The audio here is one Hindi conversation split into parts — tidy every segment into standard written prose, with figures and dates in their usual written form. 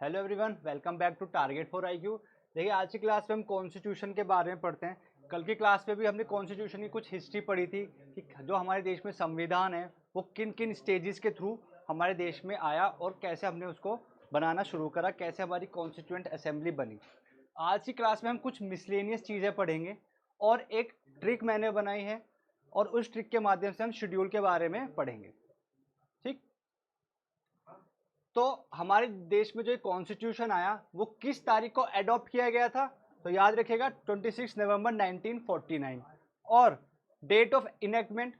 Hello everyone, welcome back to target for IQ. देखिए, आज की क्लास में हम कॉन्स्टिट्यूशन के बारे में पढ़ते हैं। कल की क्लास में भी हमने कॉन्स्टिट्यूशन की कुछ हिस्ट्री पढ़ी थी कि जो हमारे देश में संविधान है वो किन किन स्टेजेस के थ्रू हमारे देश में आया और कैसे हमने उसको बनाना शुरू करा, कैसे हमारी कॉन्स्टिट्यूएंट असेंबली बनी। आज की क्लास में हम कुछ मिसलेनियस चीज़ें पढ़ेंगे और एक ट्रिक मैंने बनाई है और उस ट्रिक के माध्यम से हम शेड्यूल के बारे में पढ़ेंगे। ठीक, तो हमारे देश में जो कॉन्स्टिट्यूशन आया वो किस तारीख को अडॉप्ट किया गया था, तो याद रखिएगा 26 नवंबर 1949 और डेट ऑफ इनेक्टमेंट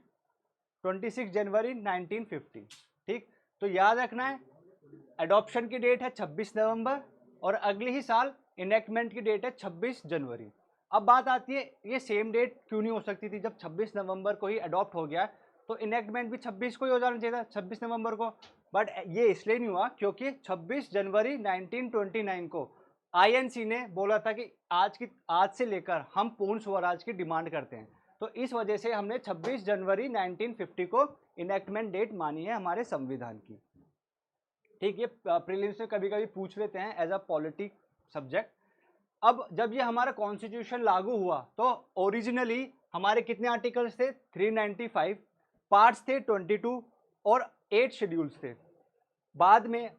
26 जनवरी 1950। ठीक, तो याद रखना है अडॉप्शन की डेट है 26 नवंबर और अगले ही साल इनेक्टमेंट की डेट है 26 जनवरी। अब बात आती है ये सेम डेट क्यों नहीं हो सकती थी? जब 26 नवंबर को ही अडॉप्ट हो गया तो इनेक्टमेंट भी 26 को ही हो जाना चाहिए था, 26 नवंबर को। बट ये इसलिए नहीं हुआ क्योंकि 26 जनवरी 1929 को आईएनसी ने बोला था कि आज से लेकर हम पूर्ण स्वराज की डिमांड करते हैं। तो इस वजह से हमने 26 जनवरी 1950 को इनेक्टमेंट डेट मानी है हमारे संविधान की। ठीक, ये प्रीलिम्स में कभी कभी पूछ लेते हैं एज अ पॉलिटिक सब्जेक्ट। अब जब ये हमारा कॉन्स्टिट्यूशन लागू हुआ तो ओरिजिनली हमारे कितने आर्टिकल्स थे? 395, पार्ट्स थे 22 और 8 शेड्यूल्स थे। बाद में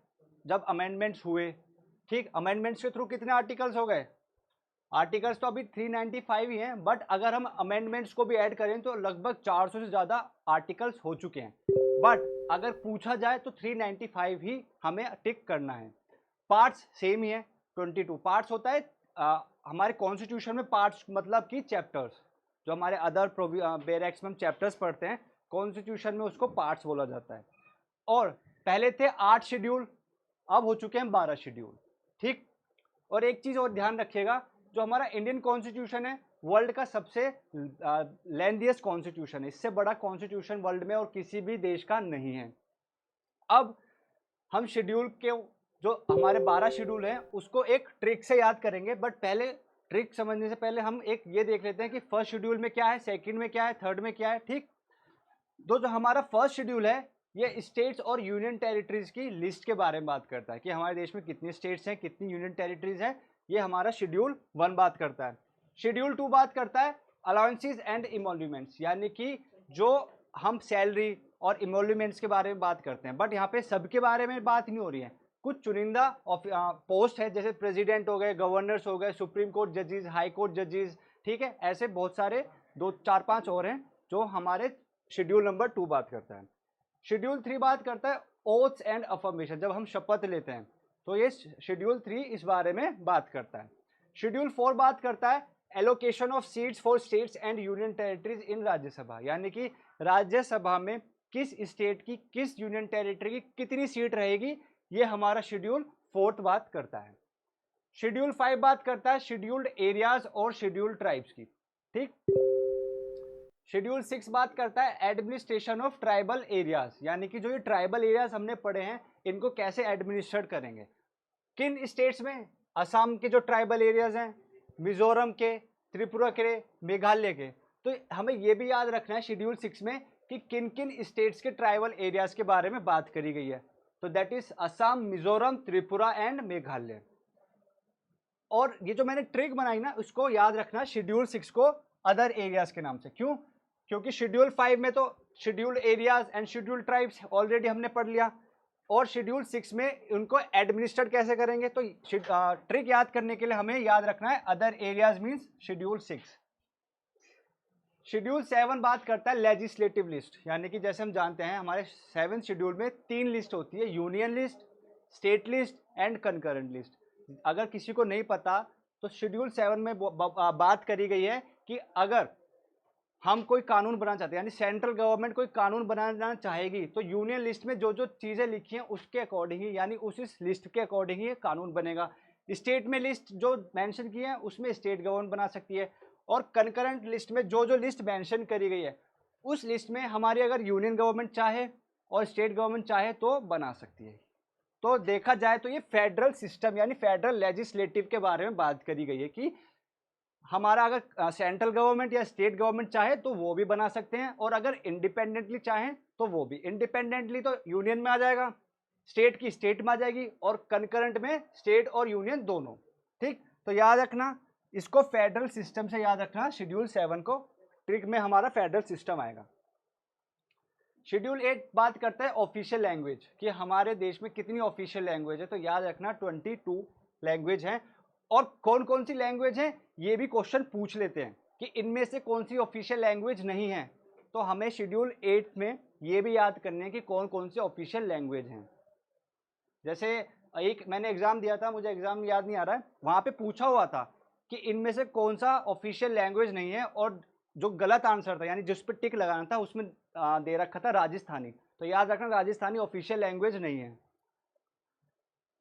जब अमेंडमेंट्स हुए, ठीक, अमेंडमेंट्स के थ्रू कितने आर्टिकल्स हो गए? आर्टिकल्स तो अभी 395 ही हैं, बट अगर हम अमेंडमेंट्स को भी ऐड करें तो लगभग 400 से ज़्यादा आर्टिकल्स हो चुके हैं। बट अगर पूछा जाए तो 395 ही हमें टिक करना है। पार्ट्स सेम ही है, 22 पार्ट्स होता है। हमारे कॉन्स्टिट्यूशन में पार्ट्स मतलब कि चैप्टर्स, जो हमारे अदर बेयर एक्ट्स में हम चैप्टर्स पढ़ते हैं, कॉन्स्टिट्यूशन में उसको पार्ट्स बोला जाता है। और पहले थे 8 शेड्यूल, अब हो चुके हैं 12 शेड्यूल। ठीक, और एक चीज और ध्यान रखिएगा, जो हमारा इंडियन कॉन्स्टिट्यूशन है वर्ल्ड का सबसे लेंथीएस्ट कॉन्स्टिट्यूशन है। इससे बड़ा कॉन्स्टिट्यूशन वर्ल्ड में और किसी भी देश का नहीं है। अब हम शेड्यूल के जो हमारे 12 शेड्यूल हैं उसको एक ट्रिक से याद करेंगे, बट पहले ट्रिक समझने से पहले हम एक ये देख लेते हैं कि फर्स्ट शेड्यूल में क्या है, सेकंड में क्या है, थर्ड में क्या है। ठीक, तो जो हमारा फर्स्ट शेड्यूल है ये स्टेट्स और यूनियन टेरिटरीज की लिस्ट के बारे में बात करता है कि हमारे देश में कितनी स्टेट्स हैं, कितनी यूनियन टेरिटरीज हैं। ये हमारा शेड्यूल 1 बात करता है। शेड्यूल 2 बात करता है अलाउंसेस एंड इमोल्यूमेंट्स, यानी कि जो हम सैलरी और इमोल्यूमेंट्स के बारे में बात करते हैं। बट यहाँ पे सबके बारे में बात नहीं हो रही है, कुछ चुनिंदा पोस्ट है, जैसे प्रेसिडेंट हो गए, गवर्नर्स हो गए, सुप्रीम कोर्ट जजेस, हाई कोर्ट जजेस। ठीक है, ऐसे बहुत सारे 2 4 5 और हैं जो हमारे शेड्यूल नंबर 2 बात करता है। शेड्यूल 3 बात करता है ओथ्स एंड अफर्मेशन, जब हम शपथ लेते हैं, तो ये शेड्यूल 3 इस बारे में बात करता है। शेड्यूल 4 बात करता है allocation of seats for states and union territories in Rajya Sabha, यानी कि राज्यसभा में किस स्टेट की, किस यूनियन टेरिटरी की कितनी सीट रहेगी, ये हमारा शेड्यूल 4 बात करता है। शेड्यूल 5 बात करता है शेड्यूल्ड एरियाज और शेड्यूल्ड ट्राइब्स की। ठीक, शेड्यूल 6 बात करता है एडमिनिस्ट्रेशन ऑफ ट्राइबल एरियाज, यानी कि जो ये ट्राइबल एरियाज हमने पढ़े हैं इनको कैसे एडमिनिस्ट्रेट करेंगे, किन स्टेट्स में? असम के जो ट्राइबल एरियाज हैं, मिजोरम के, त्रिपुरा के, मेघालय के। तो हमें ये भी याद रखना है शेड्यूल 6 में कि किन किन स्टेट्स के ट्राइबल एरियाज के बारे में बात करी गई है। तो that is Assam, Mizoram, Tripura and Meghalaya. और ये जो मैंने ट्रिक बनाई ना, उसको याद रखना शेड्यूल 6 को अदर एरियाज के नाम से। क्यों? क्योंकि शेड्यूल 5 में तो scheduled areas and scheduled tribes already हमने पढ़ लिया, और शेड्यूल 6 में उनको एडमिनिस्ट्रेट कैसे करेंगे। तो ट्रिक याद करने के लिए हमें याद रखना है other areas means schedule 6। Schedule 7 बात करता है लेजिस्लेटिव लिस्ट, यानी कि जैसे हम जानते हैं हमारे 7 शेड्यूल में 3 लिस्ट होती है, union list, state list and concurrent list. अगर किसी को नहीं पता तो शेड्यूल 7 में बात करी गई है कि अगर हम कोई कानून बनाना चाहते हैं, यानी सेंट्रल गवर्नमेंट कोई कानून बनाना चाहेगी, तो यूनियन लिस्ट में जो जो चीज़ें लिखी हैं उसके अकॉर्डिंग ही, यानी उस लिस्ट के अकॉर्डिंग ही कानून बनेगा। स्टेट में लिस्ट जो मेंशन की है उसमें स्टेट गवर्नमेंट बना सकती है, और कंकरेंट लिस्ट में जो जो लिस्ट मेंशन करी गई है उस लिस्ट में हमारी अगर यूनियन गवर्नमेंट चाहे और स्टेट गवर्नमेंट चाहे तो बना सकती है। तो देखा जाए तो ये फेडरल सिस्टम यानी फेडरल लेजिस्लेटिव के बारे में बात करी गई है कि हमारा अगर सेंट्रल गवर्नमेंट या स्टेट गवर्नमेंट चाहे तो वो भी बना सकते हैं, और अगर इंडिपेंडेंटली चाहें तो वो भी। इंडिपेंडेंटली तो यूनियन में आ जाएगा, स्टेट की स्टेट में आ जाएगी और कंकरेंट में स्टेट और यूनियन दोनों। ठीक, तो याद रखना इसको फेडरल सिस्टम से याद रखना, शेड्यूल 7 को ट्रिक में हमारा फेडरल सिस्टम आएगा। शेड्यूल 8 बात करता है ऑफिशियल लैंग्वेज कि हमारे देश में कितनी ऑफिशियल लैंग्वेज है, तो याद रखना 22 लैंग्वेज हैं। और कौन कौन सी लैंग्वेज है ये भी क्वेश्चन पूछ लेते हैं कि इनमें से कौन सी ऑफिशियल लैंग्वेज नहीं है, तो हमें शेड्यूल 8 में ये भी याद करने हैं कि कौन कौन सी ऑफिशियल लैंग्वेज हैं। जैसे एक मैंने एग्जाम दिया था, मुझे एग्जाम याद नहीं आ रहा है, वहां पे पूछा हुआ था कि इनमें से कौन सा ऑफिशियल लैंग्वेज नहीं है, और जो गलत आंसर था यानी जिस पे टिक लगाना था उसमें दे रखा था राजस्थानी, तो याद रखना राजस्थानी ऑफिशियल लैंग्वेज नहीं है।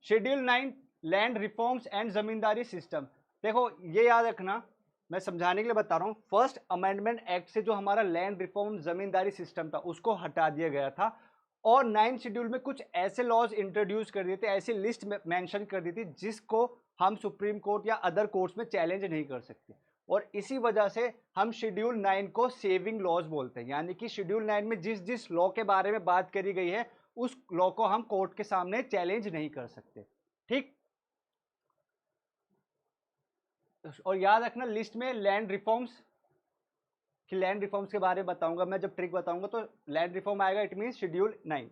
Schedule 9 land reforms and zamindari system, देखो ये याद रखना, मैं समझाने के लिए बता रहा हूँ। फर्स्ट अमेंडमेंट एक्ट से जो हमारा लैंड रिफॉर्म जमींदारी सिस्टम था उसको हटा दिया गया था, और 9 शेड्यूल में कुछ ऐसे लॉज इंट्रोड्यूस कर दिए थे, ऐसी लिस्ट मेंशन कर दी थी जिसको हम सुप्रीम कोर्ट या अदर कोर्ट्स में चैलेंज नहीं कर सकते, और इसी वजह से हम शेड्यूल 9 को सेविंग लॉज बोलते हैं। यानी कि शेड्यूल 9 में जिस जिस लॉ के बारे में बात करी गई है उस लॉ को हम कोर्ट के सामने चैलेंज नहीं कर सकते। ठीक, और याद रखना लिस्ट में लैंड रिफॉर्म्स, कि लैंड रिफॉर्म्स के बारे में बताऊंगा मैं, जब ट्रिक बताऊंगा तो लैंड रिफॉर्म आएगा, इट मीन शेड्यूल 9।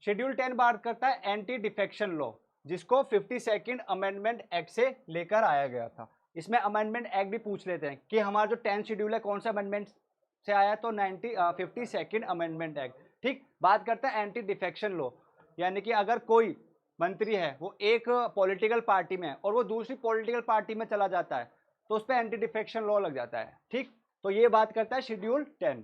शेड्यूल 10 बात करता है एंटी डिफेक्शन लॉ, जिसको 52nd अमेंडमेंट एक्ट से लेकर आया गया था। इसमें अमेंडमेंट एक्ट भी पूछ लेते हैं कि हमारा जो 10 शेड्यूल है कौन सा अमेंडमेंट से आया, तो 52nd अमेंडमेंट एक्ट। ठीक, बात करता है एंटी डिफेक्शन लॉ, यानी कि अगर कोई मंत्री है वो एक पॉलिटिकल पार्टी में है और वो दूसरी पॉलिटिकल पार्टी में चला जाता है तो उस पर एंटी डिफेक्शन लॉ लग जाता है। ठीक, तो ये बात करता है शेड्यूल 10।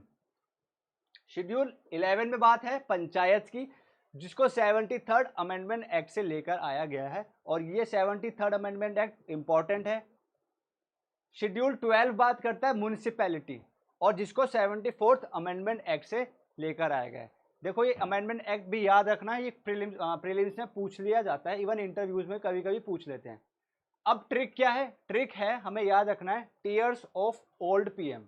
शेड्यूल 11 में बात है पंचायत की, जिसको 73rd अमेंडमेंट एक्ट से लेकर आया गया है, और ये 73rd अमेंडमेंट एक्ट इंपॉर्टेंट है। शेड्यूल 12 बात करता है म्युनिसिपैलिटी, और जिसको 74th अमेंडमेंट एक्ट से लेकर आया गया है। देखो ये अमेंडमेंट एक्ट भी याद रखना, ये प्रीलिम्स में पूछ लिया जाता है, इवन इंटरव्यूज में कभी कभी पूछ लेते हैं। अब ट्रिक क्या है, ट्रिक है हमें याद रखना है टीयर्स ऑफ ओल्ड पीएम।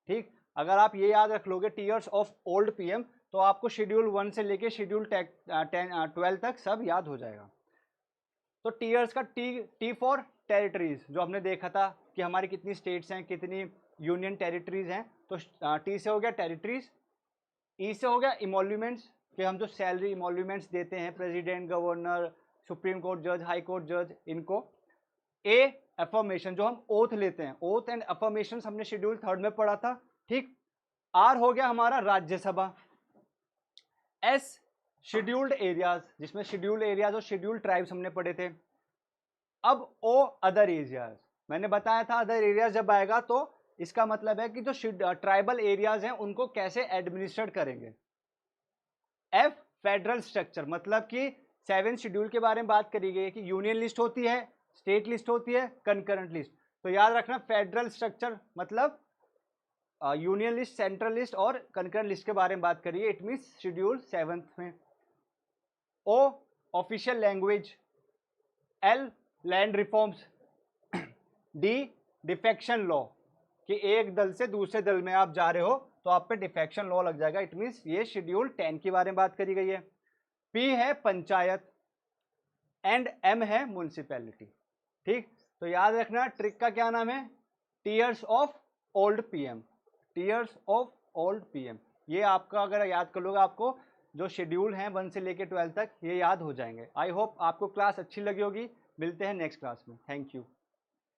ठीक, अगर आप ये याद रख लोगे टीयर्स ऑफ ओल्ड पीएम, तो आपको शेड्यूल 1 से लेके शेड्यूल 12 तक सब याद हो जाएगा। तो टीयर्स का टी फॉर टेरिटरीज, जो हमने देखा था कि हमारी कितनी स्टेट्स हैं, कितनी यूनियन टेरिटरीज हैं, तो टी से हो गया टेरिटरीज, ई से हो गया इमोल्यूमेंट्स, कि हम जो सैलरी इमोल्यूमेंट्स देते हैं प्रेसिडेंट, गवर्नर, सुप्रीम कोर्ट जज, हाई कोर्ट जज, इनको। ए अफर्मेशन, जो हम ओथ लेते हैं, ओथ एंड अफर्मेशन हमने शेड्यूल 3 में पढ़ा था। ठीक, आर हो गया हमारा राज्यसभा। एस शेड्यूल्ड एरियाज, जिसमें शेड्यूल्ड एरियाज और शेड्यूल्ड ट्राइब्स हमने पढ़े थे। अब ओ अदर एरियाज, मैंने बताया था अदर एरियाज जब आएगा तो इसका मतलब है कि जो ट्राइबल एरियाज हैं उनको कैसे एडमिनिस्ट्रेट करेंगे। एफ फेडरल स्ट्रक्चर, मतलब कि 7 शेड्यूल के बारे में बात करी गई है कि यूनियन लिस्ट होती है, स्टेट लिस्ट होती है, कंकरेंट लिस्ट, तो याद रखना फेडरल स्ट्रक्चर मतलब यूनियन लिस्ट, सेंट्रल लिस्ट और कंकरेंट लिस्ट के बारे में बात करिए, इट मीन शेड्यूल 7 में। O official language, L land reforms, D defection law, कि एक दल से दूसरे दल में आप जा रहे हो तो आप पे डिफेक्शन लॉ लग जाएगा, इट मीन्स ये शेड्यूल 10 के बारे में बात करी गई है। पी है पंचायत, एंड एम है म्युनिसिपैलिटी। ठीक, तो याद रखना ट्रिक का क्या नाम है, tears of old PM, tears of old PM. ये आपका अगर याद कर लोगे, आपको जो शेड्यूल हैं 1 से लेकर 12 तक ये याद हो जाएंगे। आई होप आपको क्लास अच्छी लगी होगी, मिलते हैं नेक्स्ट क्लास में, थैंक यू।